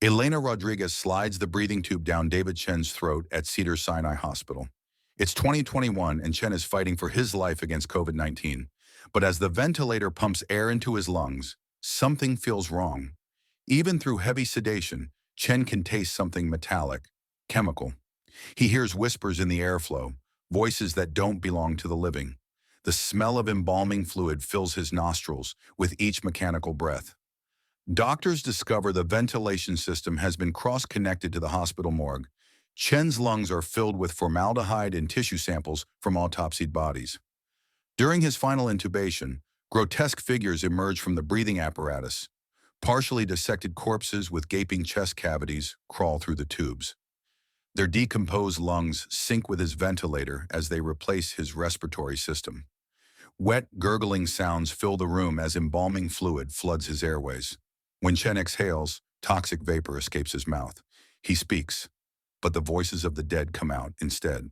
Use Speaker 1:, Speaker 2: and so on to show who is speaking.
Speaker 1: Elena Rodriguez slides the breathing tube down David Chen's throat at Cedars-Sinai Hospital. It's 2021 and Chen is fighting for his life against COVID-19. But as the ventilator pumps air into his lungs, something feels wrong. Even through heavy sedation, Chen can taste something metallic, chemical. He hears whispers in the airflow, voices that don't belong to the living. The smell of embalming fluid fills his nostrils with each mechanical breath. Doctors discover the ventilation system has been cross-connected to the hospital morgue. Chen's lungs are filled with formaldehyde and tissue samples from autopsied bodies. During his final intubation, grotesque figures emerge from the breathing apparatus. Partially dissected corpses with gaping chest cavities crawl through the tubes. Their decomposed lungs sync with his ventilator as they replace his respiratory system. Wet, gurgling sounds fill the room as embalming fluid floods his airways. When Chen exhales, toxic vapor escapes his mouth. He speaks, but the voices of the dead come out instead.